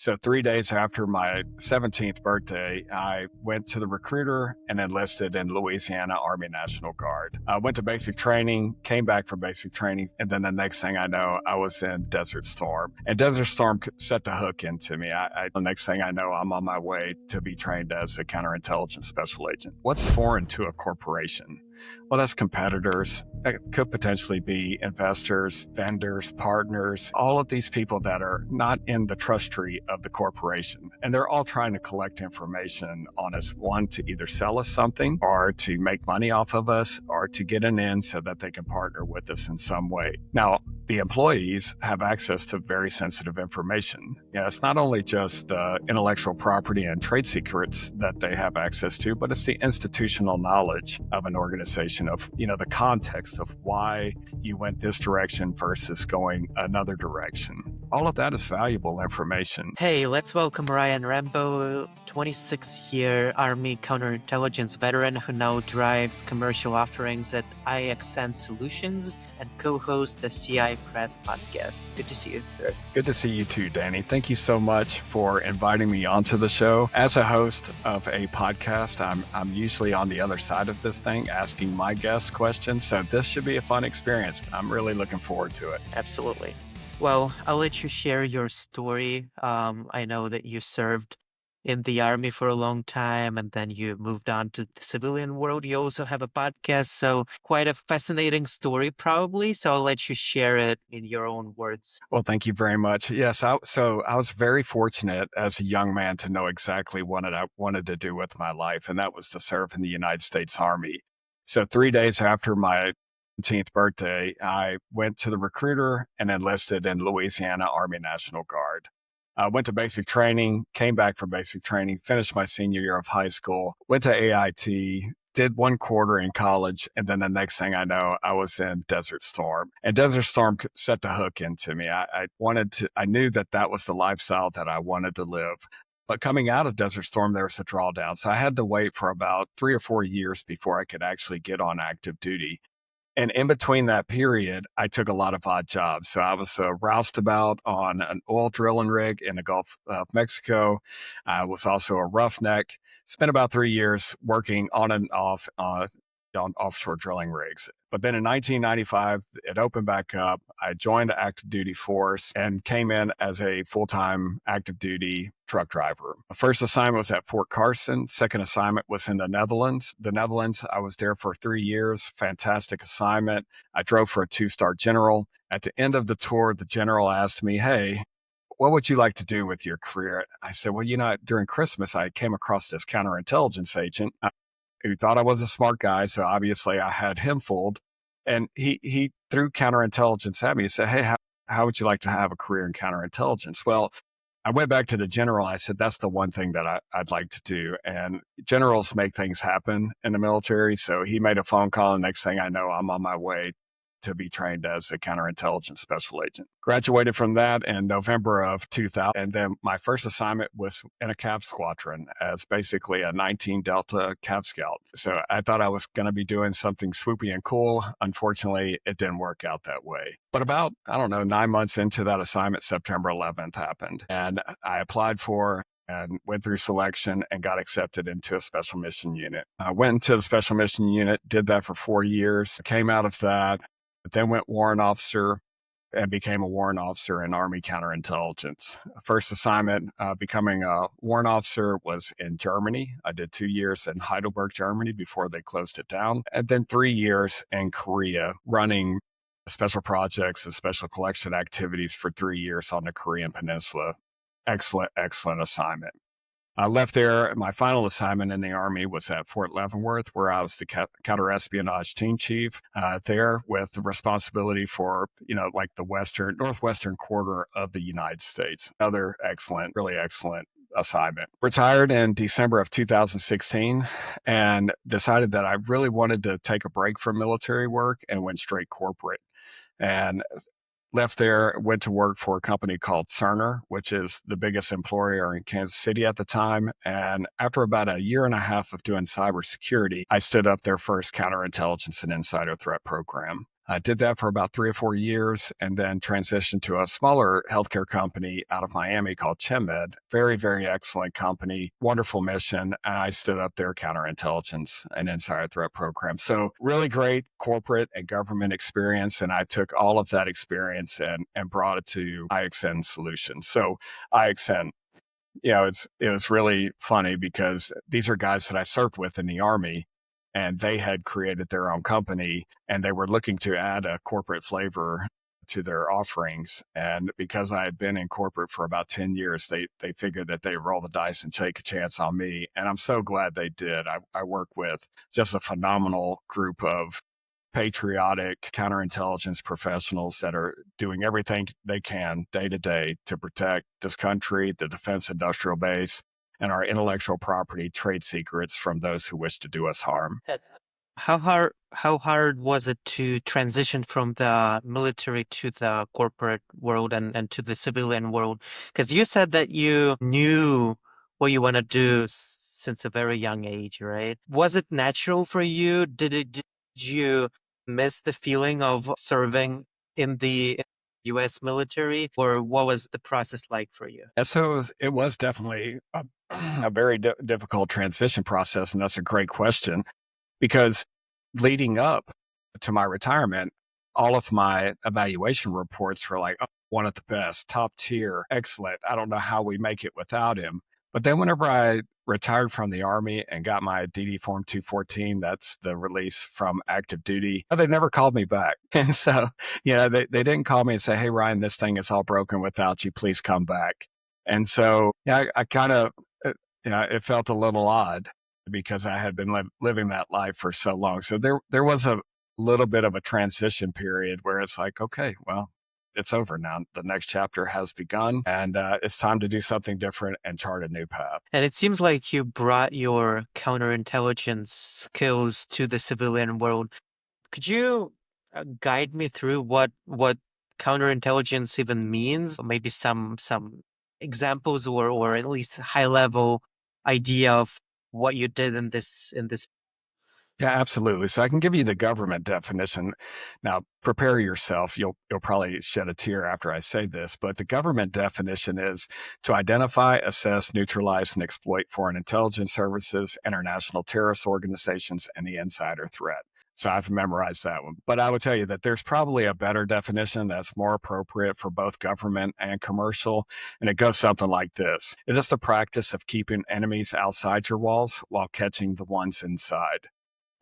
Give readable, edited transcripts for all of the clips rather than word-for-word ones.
So 3 days after my 17th birthday, I went to the recruiter and enlisted in Louisiana Army National Guard. I went to basic training, came back from basic training, and then the next thing I know, I was in Desert Storm. And Desert Storm set the hook into me. The next thing I know, I'm on my way to be trained as a counterintelligence special agent. What's foreign to a corporation? Well, that's competitors. That could potentially be investors, vendors, partners, all of these people that are not in the trust tree of the corporation. And they're all trying to collect information on us, one, to either sell us something or to make money off of us or to get an in so that they can partner with us in some way. Now, the employees have access to very sensitive information. It's not only just intellectual property and trade secrets that they have access to, but it's the institutional knowledge of an organization, of the context of why you went this direction versus going another direction. All of that is valuable information. Hey, let's welcome Ryan Rambo, 26-year Army counterintelligence veteran who now drives commercial offerings at IXN Solutions and co-hosts the CI Press podcast. Good to see you, sir. Good to see you too, Danny. Thank you so much for inviting me onto the show. As a host of a podcast, I'm usually on the other side of this thing, asking my guests questions. So this should be a fun experience. I'm really looking forward to it. Absolutely. Well, I'll let you share your story. I know that you served in the Army for a long time and then you moved on to the civilian world. You also have a podcast, so quite a fascinating story probably. So I'll let you share it in your own words. Well, thank you very much. Yes, I was very fortunate as a young man to know exactly what I wanted to do with my life, and that was to serve in the United States Army. So 3 days after my 17th birthday, I went to the recruiter and enlisted in Louisiana Army National Guard. I went to basic training, came back from basic training, finished my senior year of high school, went to AIT, did 1 quarter in college, and then the next thing I know, I was in Desert Storm. And Desert Storm set the hook into me. I knew that was the lifestyle that I wanted to live. But coming out of Desert Storm, there was a drawdown. So I had to wait for about 3 or 4 years before I could actually get on active duty. And in between that period, I took a lot of odd jobs. So I was a roustabout on an oil drilling rig in the Gulf of Mexico. I was also a roughneck. Spent about 3 years working on and off on offshore drilling rigs. But then in 1995, it opened back up. I joined the active duty force and came in as a full-time active duty truck driver. The first assignment was at Fort Carson. Second assignment was in the Netherlands. I was there for 3 years. Fantastic assignment. I drove for a 2-star general. At the end of the tour, the general asked me, "Hey, what would you like to do with your career?" I said, "Well, during Christmas, I came across this counterintelligence agent who thought I was a smart guy. So obviously I had him fooled. And he threw counterintelligence at me. He said, "Hey, how would you like to have a career in counterintelligence?" Well, I went back to the general. I said, "That's the one thing that I'd like to do." And generals make things happen in the military. So he made a phone call. And next thing I know, I'm on my way to be trained as a counterintelligence special agent. Graduated from that in November of 2000. And then my first assignment was in a Cav squadron as basically a 19 Delta Cav scout. So I thought I was going to be doing something swoopy and cool. Unfortunately, it didn't work out that way. But about, 9 months into that assignment, September 11th happened. And I applied for and went through selection and got accepted into a special mission unit. I went into the special mission unit, did that for 4 years, came out of that, then went warrant officer and became a warrant officer in Army counterintelligence. First assignment, becoming a warrant officer, was in Germany. I did 2 years in Heidelberg, Germany before they closed it down. And then 3 years in Korea, running special projects and special collection activities for 3 years on the Korean Peninsula. Excellent assignment. I left there. My final assignment in the Army was at Fort Leavenworth, where I was the counter-espionage team chief there, with the responsibility for, like the northwestern quarter of the United States. Another really excellent assignment. Retired in December of 2016 and decided that I really wanted to take a break from military work and went straight corporate. And left there, went to work for a company called Cerner, which is the biggest employer in Kansas City at the time. And after about a year and a half of doing cybersecurity, I stood up their first counterintelligence and insider threat program. I did that for about 3 or 4 years and then transitioned to a smaller healthcare company out of Miami called ChenMed. Very, very excellent company, wonderful mission. And I stood up their counterintelligence and insider threat program. So, really great corporate and government experience. And I took all of that experience and brought it to IXN Solutions. So, IXN, it was really funny because these are guys that I served with in the Army, and they had created their own company, and they were looking to add a corporate flavor to their offerings. And because I had been in corporate for about 10 years, they figured that they'd roll the dice and take a chance on me. And I'm so glad they did. I work with just a phenomenal group of patriotic counterintelligence professionals that are doing everything they can day to day to protect this country, the defense industrial base, and our intellectual property trade secrets from those who wish to do us harm. Uh, how hard was it to transition from the military to the corporate world and to the civilian world? Because you said that you knew what you want to do since a very young age, right? Was it natural for you? Did you miss the feeling of serving in the US military, or what was the process like for you? And so it was definitely a very difficult transition process. And that's a great question because leading up to my retirement, all of my evaluation reports were like, oh, one of the best, top tier, excellent. I don't know how we make it without him. But then whenever I retired from the Army and got my DD Form 214, that's the release from active duty, they never called me back. And so, they didn't call me and say, hey, Ryan, this thing is all broken without you. Please come back. And so, yeah, I kind of, it felt a little odd because I had been living that life for so long. So there was a little bit of a transition period where it's like, okay, well, it's over now. The next chapter has begun, and it's time to do something different and chart a new path. And it seems like you brought your counterintelligence skills to the civilian world. Could you guide me through what counterintelligence even means? Or maybe some examples, or at least high level idea of what you did in this. Yeah, absolutely. So I can give you the government definition. Now, prepare yourself. You'll probably shed a tear after I say this, but the government definition is to identify, assess, neutralize, and exploit foreign intelligence services, international terrorist organizations, and the insider threat. So I've memorized that one. But I would tell you that there's probably a better definition that's more appropriate for both government and commercial. And it goes something like this. It is the practice of keeping enemies outside your walls while catching the ones inside.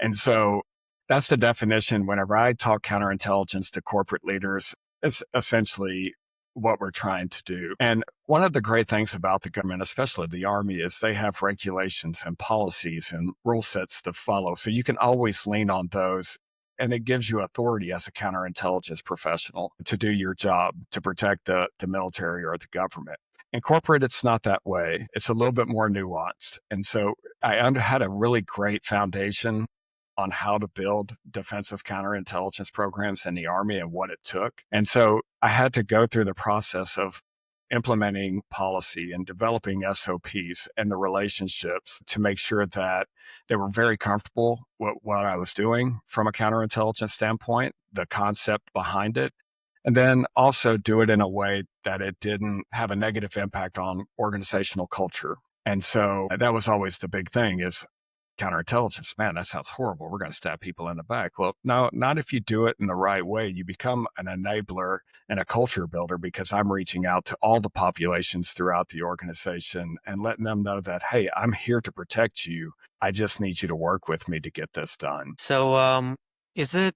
And so that's the definition. Whenever I talk counterintelligence to corporate leaders, it's essentially what we're trying to do. And one of the great things about the government, especially the Army, is they have regulations and policies and rule sets to follow. So you can always lean on those. And it gives you authority as a counterintelligence professional to do your job to protect the military or the government. In corporate, it's not that way. It's a little bit more nuanced. And so had a really great foundation on how to build defensive counterintelligence programs in the Army and what it took. And so I had to go through the process of implementing policy and developing SOPs and the relationships to make sure that they were very comfortable with what I was doing from a counterintelligence standpoint, the concept behind it, and then also do it in a way that it didn't have a negative impact on organizational culture. And so that was always the big thing is counterintelligence. Man, that sounds horrible. We're going to stab people in the back. Well, no, not if you do it in the right way. You become an enabler and a culture builder because I'm reaching out to all the populations throughout the organization and letting them know that, hey, I'm here to protect you. I just need you to work with me to get this done. So, is it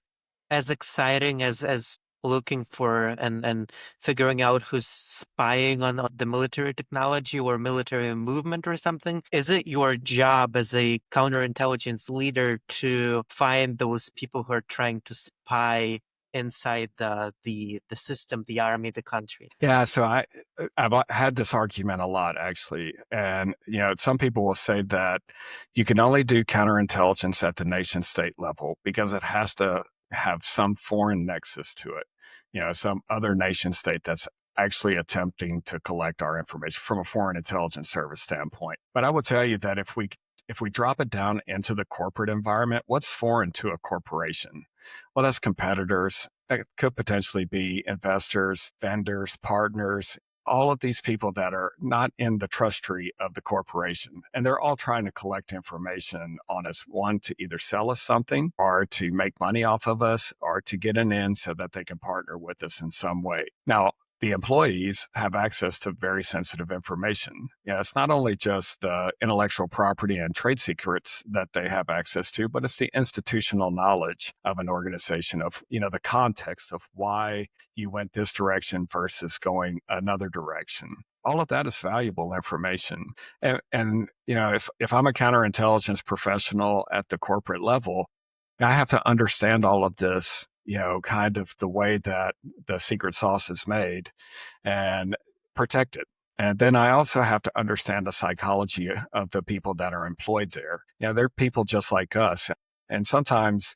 as exciting as looking for and figuring out who's spying on the military technology or military movement or something? Is it your job as a counterintelligence leader to find those people who are trying to spy inside the system, the army, the country? Yeah, so I've had this argument a lot actually, and some people will say that you can only do counterintelligence at the nation state level because it has to have some foreign nexus to it, some other nation state that's actually attempting to collect our information from a foreign intelligence service standpoint. But I will tell you that if we drop it down into the corporate environment, what's foreign to a corporation? Well, that's competitors. It could potentially be investors, vendors, partners, all of these people that are not in the trust tree of the corporation. And they're all trying to collect information on us, one, to either sell us something or to make money off of us or to get an in so that they can partner with us in some way. Now, the employees have access to very sensitive information. Yeah, it's not only just the intellectual property and trade secrets that they have access to, but it's the institutional knowledge of an organization of, the context of why you went this direction versus going another direction. All of that is valuable information. And if I'm a counterintelligence professional at the corporate level, I have to understand all of this, kind of the way that the secret sauce is made and protect it. And then I also have to understand the psychology of the people that are employed there. They're people just like us. And sometimes,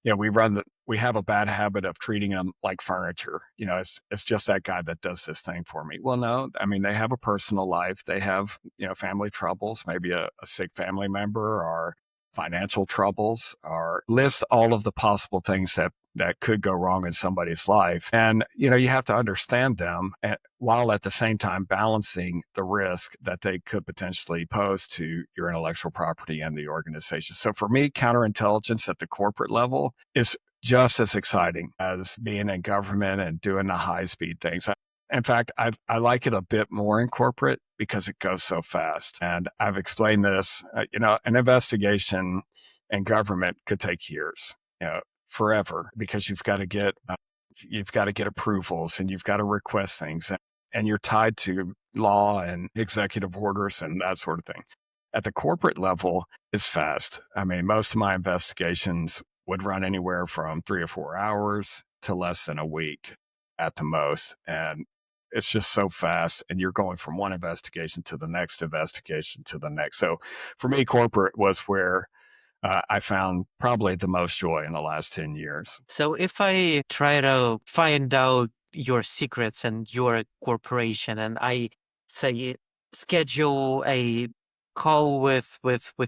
we have a bad habit of treating them like furniture. It's just that guy that does this thing for me. Well, no, I mean, they have a personal life. They have, family troubles, maybe a sick family member or financial troubles, or list all of the possible things that could go wrong in somebody's life. And, you have to understand them while at the same time balancing the risk that they could potentially pose to your intellectual property and the organization. So for me, counterintelligence at the corporate level is just as exciting as being in government and doing the high speed things. In fact, I like it a bit more in corporate because it goes so fast. And I've explained this, an investigation in government could take years, forever, because you've got to get approvals and you've got to request things, and you're tied to law and executive orders and that sort of thing. At the corporate level, it's fast. I mean, most of my investigations would run anywhere from 3 or 4 hours to less than a week at the most. And it's just so fast. And you're going from one investigation to the next investigation to the next. So for me, corporate was where I found probably the most joy in the last 10 years. So if I try to find out your secrets and your corporation, and I say schedule a call with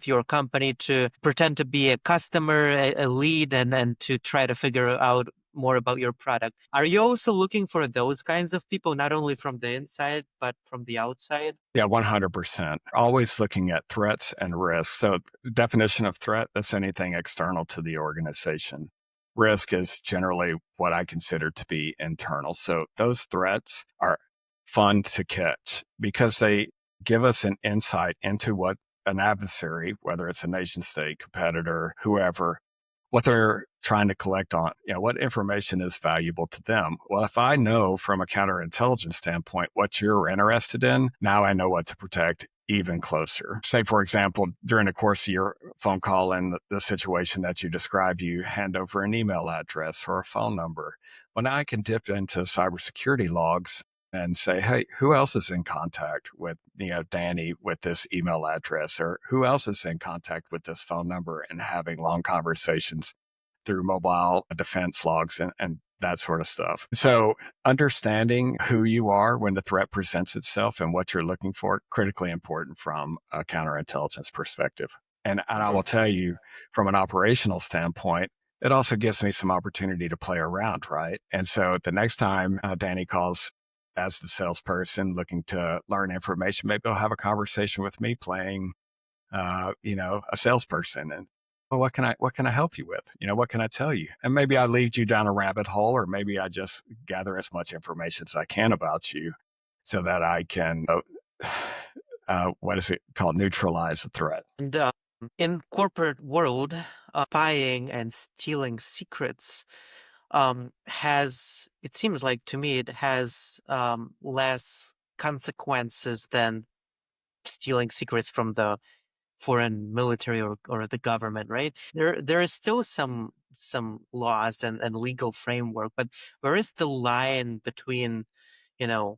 your company to pretend to be a customer, a lead, and to try to figure out more about your product. Are you also looking for those kinds of people, not only from the inside, but from the outside? Yeah, 100%. Always looking at threats and risks. So, the definition of threat, that's anything external to the organization. Risk is generally what I consider to be internal. So, those threats are fun to catch because they give us an insight into what an adversary, whether it's a nation state, competitor, whoever, what they're trying to collect on, what information is valuable to them. Well, if I know from a counterintelligence standpoint what you're interested in, now I know what to protect even closer. Say, for example, during the course of your phone call and the situation that you described, you hand over an email address or a phone number. Well, now I can dip into cybersecurity logs and say, hey, who else is in contact with, Danny with this email address, or who else is in contact with this phone number, and having long conversations through mobile defense logs and that sort of stuff. So understanding who you are when the threat presents itself and what you're looking for, critically important from a counterintelligence perspective. And I will tell you, from an operational standpoint, it also gives me some opportunity to play around, right? And so the next time Danny calls as the salesperson looking to learn information, maybe they'll have a conversation with me playing, a salesperson, and well, what can I help you with? What can I tell you? And maybe I lead you down a rabbit hole, or maybe I just gather as much information as I can about you so that I can, what is it called? Neutralize the threat. And in corporate world, buying and stealing secrets has, it seems like to me, it has less consequences than stealing secrets from the foreign military or the government, right? There is still some laws and legal framework, but where is the line between,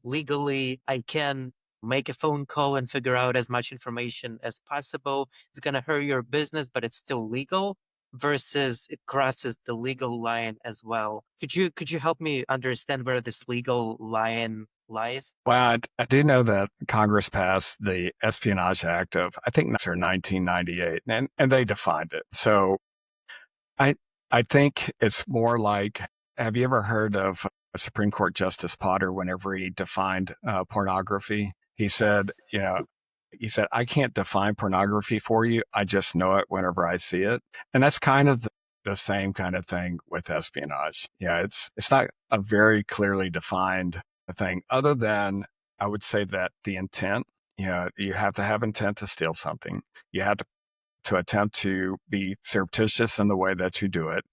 legally I can make a phone call and figure out as much information as possible. It's gonna hurt your business, but it's still legal, versus it crosses the legal line as well. Could you help me understand where this legal line lies? Well, I do know that Congress passed the Espionage Act of, I think, 1998, and they defined it. So I think it's more like, have you ever heard of Supreme Court Justice Potter whenever he defined pornography? He said, I can't define pornography for you. I just know it whenever I see it. And that's kind of the same kind of thing with espionage. Yeah, it's not a very clearly defined thing, other than I would say that the intent, you have to have intent to steal something. You have to attempt to be surreptitious in the way that you do it.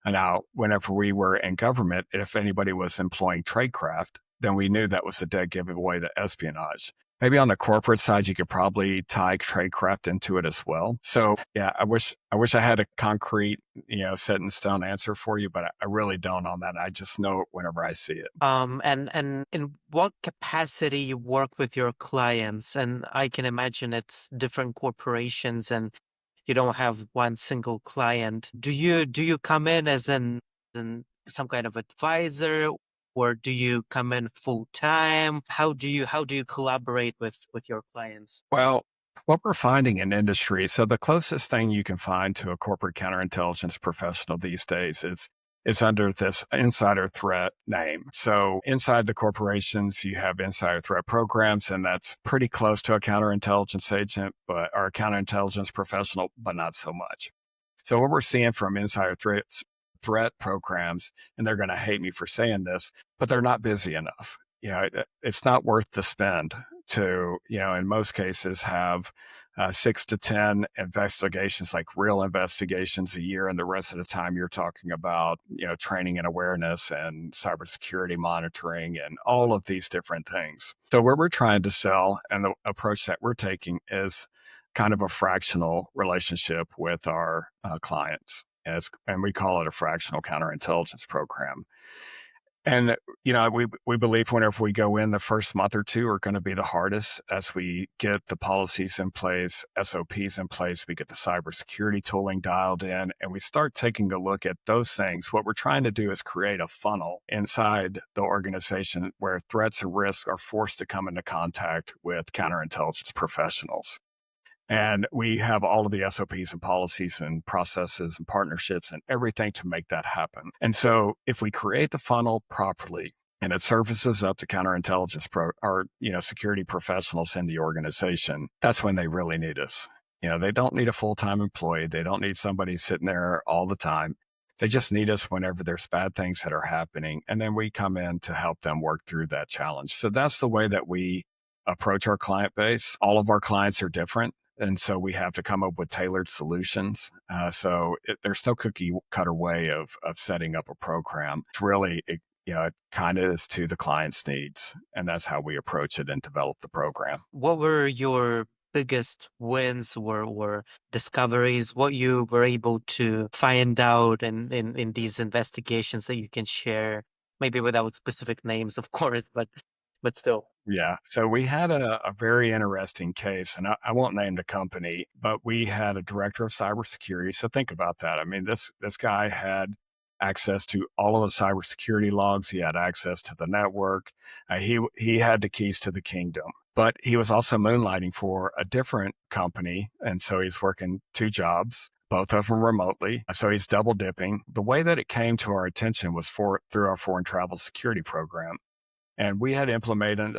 And now, whenever we were in government, if anybody was employing tradecraft, then we knew that was a dead giveaway to espionage. Maybe on the corporate side, you could probably tie tradecraft into it as well. So yeah, I wish I had a concrete, set in stone answer for you, but I really don't on that. I just know it whenever I see it. And in what capacity you work with your clients? And I can imagine it's different corporations and you don't have one single client. Do you come in as some kind of advisor, or do you come in full time? How do you collaborate with your clients? Well, what we're finding in industry, so the closest thing you can find to a corporate counterintelligence professional these days is under this insider threat name. So inside the corporations, you have insider threat programs, and that's pretty close to a counterintelligence agent, but or a counterintelligence professional, but not so much. So what we're seeing from threat programs, and they're going to hate me for saying this, but they're not busy enough. It's not worth the spend to, in most cases, have 6 to 10 investigations, like real investigations a year, and the rest of the time you're talking about, training and awareness and cybersecurity monitoring and all of these different things. So what we're trying to sell and the approach that we're taking is kind of a fractional relationship with our clients, and we call it a fractional counterintelligence program. And we believe whenever we go in, the first month or two are going to be the hardest as we get the policies in place, SOPs in place, we get the cybersecurity tooling dialed in, and we start taking a look at those things. What we're trying to do is create a funnel inside the organization where threats and risks are forced to come into contact with counterintelligence professionals. And we have all of the SOPs and policies and processes and partnerships and everything to make that happen. And so if we create the funnel properly and it surfaces up to counterintelligence or security professionals in the organization, that's when they really need us. They don't need a full-time employee. They don't need somebody sitting there all the time. They just need us whenever there's bad things that are happening. And then we come in to help them work through that challenge. So that's the way that we approach our client base. All of our clients are different. And so we have to come up with tailored solutions. There's no cookie cutter way of setting up a program. It's really, it kind of is to the client's needs. And that's how we approach it and develop the program. What were your biggest wins or discoveries? What you were able to find out in these investigations that you can share, maybe without specific names, of course, but still. Yeah. So we had a very interesting case, and I won't name the company, but we had a director of cybersecurity. So think about that. I mean, this guy had access to all of the cybersecurity logs. He had access to the network. He had the keys to the kingdom. But he was also moonlighting for a different company, and so he's working two jobs, both of them remotely. So he's double dipping. The way that it came to our attention was through our foreign travel security program. And we had implemented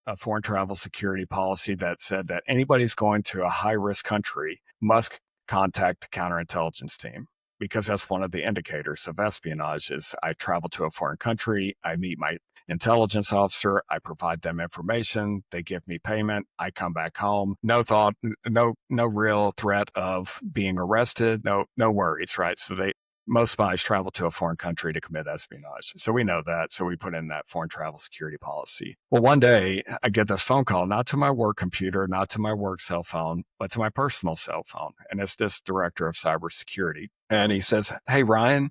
a foreign travel security policy that said that anybody who's going to a high risk country must contact the counterintelligence team, because that's one of the indicators of espionage. Is I travel to a foreign country, I meet my intelligence officer, I provide them information, they give me payment, I come back home, no real threat of being arrested, no worries, right? So most spies travel to a foreign country to commit espionage. So we know that. So we put in that foreign travel security policy. Well, one day I get this phone call, not to my work computer, not to my work cell phone, but to my personal cell phone. And it's this director of cybersecurity. And he says, "Hey, Ryan,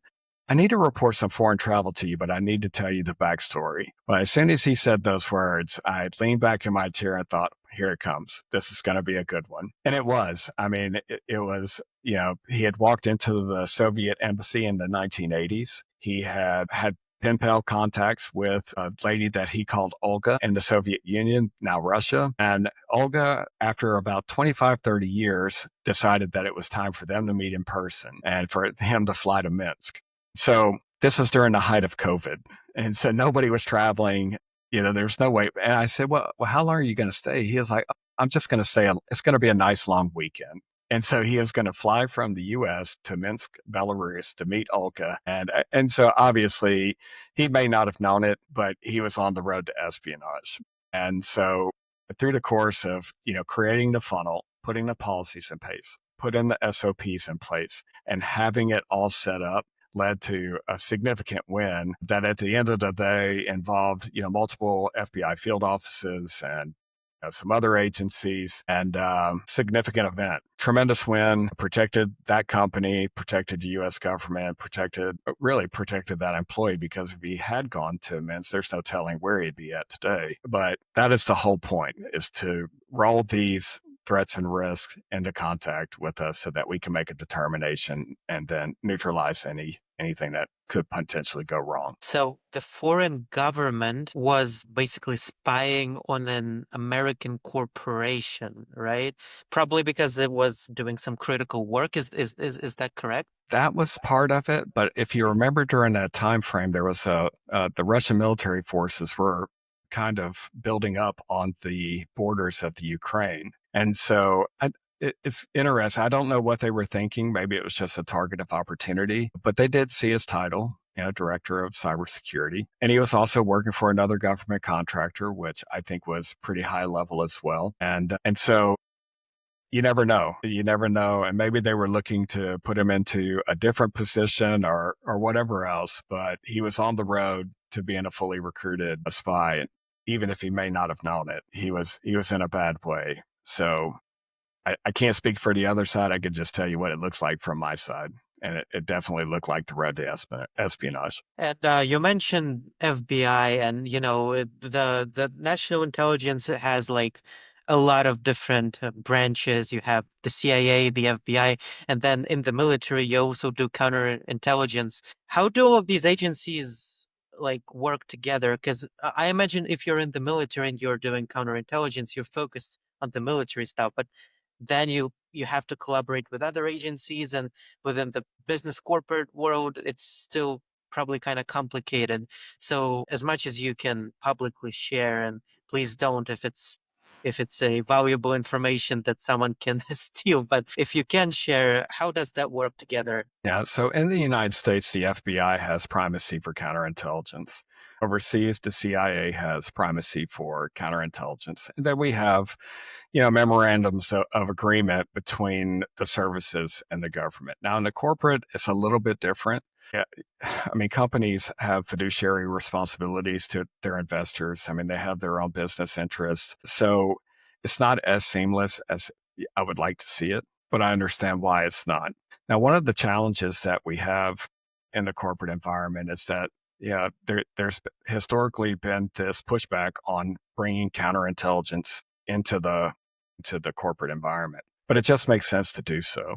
I need to report some foreign travel to you, but I need to tell you the backstory." Well, as soon as he said those words, I leaned back in my chair and thought, here it comes. This is going to be a good one. And it was. I mean, it was, he had walked into the Soviet embassy in the 1980s. He had pen pal contacts with a lady that he called Olga in the Soviet Union, now Russia. And Olga, after about 25, 30 years, decided that it was time for them to meet in person and for him to fly to Minsk. So this was during the height of COVID. And so nobody was traveling. There's no way. And I said, well, how long are you going to stay? He was like, I'm just going to stay. It's going to be a nice long weekend. And so he is going to fly from the US to Minsk, Belarus to meet Olga. And so obviously he may not have known it, but he was on the road to espionage. And so through the course of, creating the funnel, putting the policies in place, putting the SOPs in place, and having it all set up led to a significant win that at the end of the day involved, multiple FBI field offices and some other agencies, and significant event. Tremendous win, protected that company, protected the U.S. government, really protected that employee, because if he had gone to Minsk, there's no telling where he'd be at today. But that is the whole point, is to roll these threats and risks into contact with us so that we can make a determination and then neutralize anything that could potentially go wrong. So the foreign government was basically spying on an American corporation, right? Probably because it was doing some critical work. Is that correct? That was part of it, but if you remember during that time frame, there was the Russian military forces were kind of building up on the borders of the Ukraine, and so it's interesting. I don't know what they were thinking. Maybe it was just a target of opportunity, but they did see his title, director of cybersecurity, and he was also working for another government contractor, which I think was pretty high level as well, and so you never know. You never know. And maybe they were looking to put him into a different position or whatever else, but he was on the road to being a fully recruited spy. And even if he may not have known it, he was in a bad way. So I can't speak for the other side. I could just tell you what it looks like from my side. And it definitely looked like the road to espionage. And you mentioned FBI, and the national intelligence has like a lot of different branches. You have the CIA, the FBI, and then in the military, you also do counterintelligence. How do all of these agencies like work together? Because I imagine if you're in the military and you're doing counterintelligence, you're focused on the military stuff, but then you have to collaborate with other agencies, and within the business corporate world it's still probably kind of complicated. So as much as you can publicly share, and please don't if it's a valuable information that someone can steal, but if you can share, how does that work together? Yeah. So in the United States, the FBI has primacy for counterintelligence. Overseas, the CIA has primacy for counterintelligence. And then we have, memorandums of agreement between the services and the government. Now, in the corporate, it's a little bit different. Yeah, I mean, companies have fiduciary responsibilities to their investors. I mean, they have their own business interests. So it's not as seamless as I would like to see it, but I understand why it's not. Now, one of the challenges that we have in the corporate environment is that, yeah, there's historically been this pushback on bringing counterintelligence into the corporate environment, but it just makes sense to do so,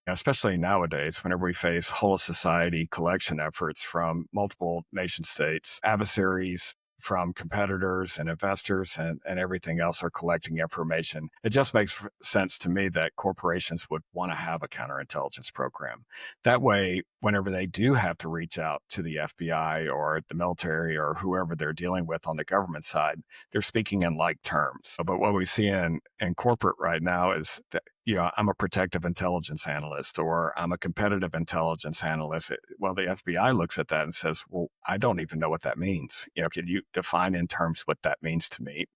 especially nowadays whenever we face whole of society collection efforts from multiple nation states, adversaries from competitors and investors and everything else are collecting information. It just makes sense to me that corporations would want to have a counterintelligence program. That way, whenever they do have to reach out to the FBI or the military or whoever they're dealing with on the government side, they're speaking in like terms. But what we see in corporate right now is that, I'm a protective intelligence analyst or I'm a competitive intelligence analyst. Well, the FBI looks at that and says, well, I don't even know what that means. Can you define in terms what that means to me?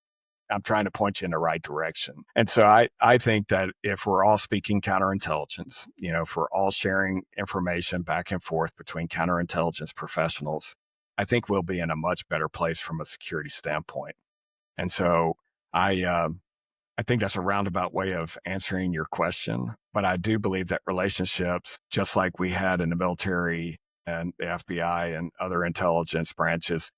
I'm trying to point you in the right direction. And so I think that if we're all speaking counterintelligence, if we're all sharing information back and forth between counterintelligence professionals, I think we'll be in a much better place from a security standpoint. And so I think that's a roundabout way of answering your question, but I do believe that relationships, just like we had in the military and the FBI and other intelligence branches,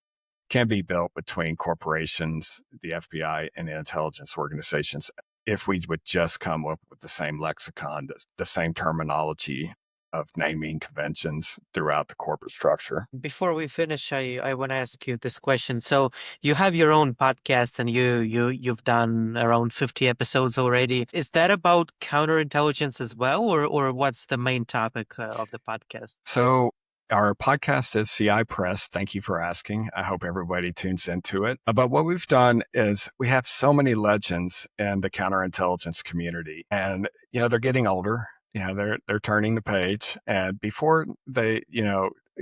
can be built between corporations, the FBI, and the intelligence organizations if we would just come up with the same lexicon, the same terminology. of naming conventions throughout the corporate structure. Before we finish, I want to ask you this question. So you have your own podcast and you've done around 50 episodes already. Is that about counterintelligence as well, or what's the main topic of the podcast? So our podcast is CI Press. Thank you for asking. I hope everybody tunes into it. But what we've done is we have so many legends in the counterintelligence community, and they're getting older. They're turning the page, and before they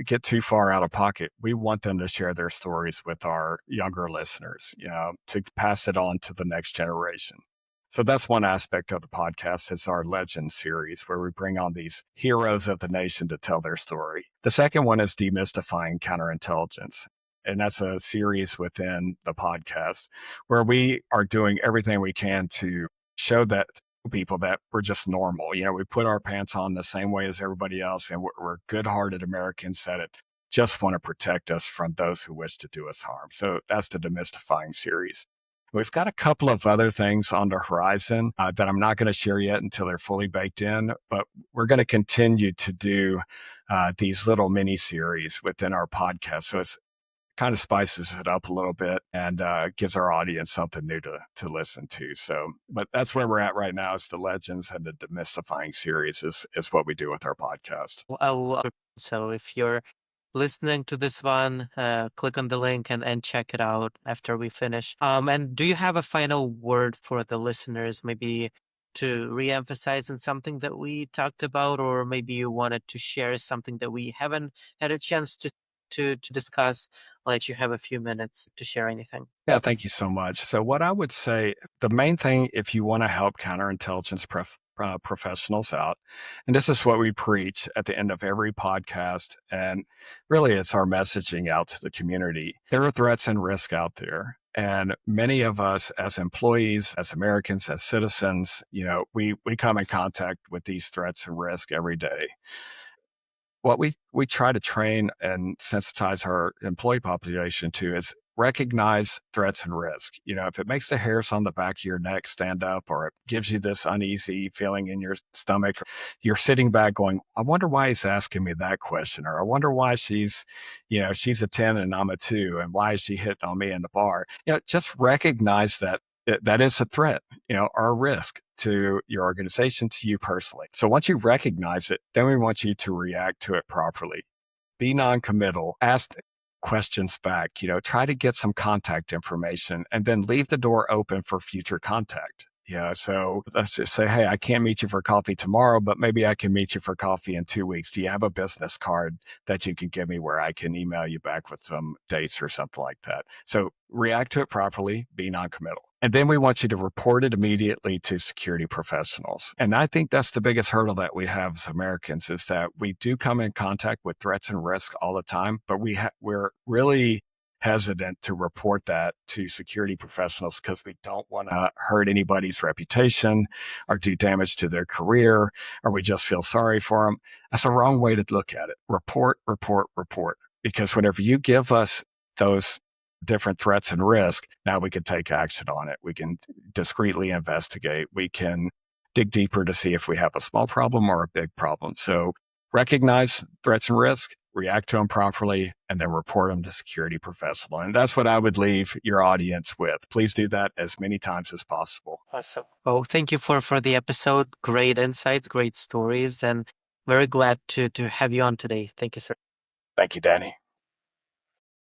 get too far out of pocket, we want them to share their stories with our younger listeners. To pass it on to the next generation. So that's one aspect of the podcast is our legend series where we bring on these heroes of the nation to tell their story. The second one is Demystifying Counterintelligence. And that's a series within the podcast where we are doing everything we can to show that people that we're just normal. We put our pants on the same way as everybody else, and we're good-hearted Americans that just want to protect us from those who wish to do us harm. So that's the Demystifying series. We've got a couple of other things on the horizon that I'm not going to share yet until they're fully baked in, but we're going to continue to do these little mini series within our podcast. So it's kind of spices it up a little bit and gives our audience something new to listen to. So, but that's where we're at right now is the Legends and the Demystifying series is what we do with our podcast. So if you're listening to this one, click on the link and check it out after we finish. And do you have a final word for the listeners, maybe to reemphasize on something that we talked about, or maybe you wanted to share something that we haven't had a chance to discuss? I'll let you have a few minutes to share anything. Yeah, thank you so much. So, what I would say, the main thing, if you want to help counterintelligence professionals out, and this is what we preach at the end of every podcast, and really it's our messaging out to the community. There are threats and risk out there. And many of us as employees, as Americans, as citizens, we come in contact with these threats and risk every day. What we try to train and sensitize our employee population to is recognize threats and risk. If it makes the hairs on the back of your neck stand up or it gives you this uneasy feeling in your stomach, you're sitting back going, I wonder why he's asking me that question, or I wonder why she's a 10 and I'm a 2, and why is she hitting on me in the bar? Just recognize that is a threat, or a risk to your organization, to you personally. So once you recognize it, then we want you to react to it properly. Be non-committal, ask questions back, try to get some contact information, and then leave the door open for future contact. So let's just say, hey, I can't meet you for coffee tomorrow, but maybe I can meet you for coffee in 2 weeks. Do you have a business card that you can give me where I can email you back with some dates or something like that? So react to it properly, be non-committal. And then we want you to report it immediately to security professionals. And I think that's the biggest hurdle that we have as Americans is that we do come in contact with threats and risks all the time, but we're really hesitant to report that to security professionals because we don't want to hurt anybody's reputation or do damage to their career, or we just feel sorry for them. That's the wrong way to look at it. Report, report, report. Because whenever you give us those different threats and risk, now we can take action on it. We can discreetly investigate. We can dig deeper to see if we have a small problem or a big problem. So recognize threats and risk, react to them properly, and then report them to security professional. And that's what I would leave your audience with. Please do that as many times as possible. Awesome. Well, thank you for the episode. Great insights, great stories, and very glad to have you on today. Thank you, sir. Thank you, Danny.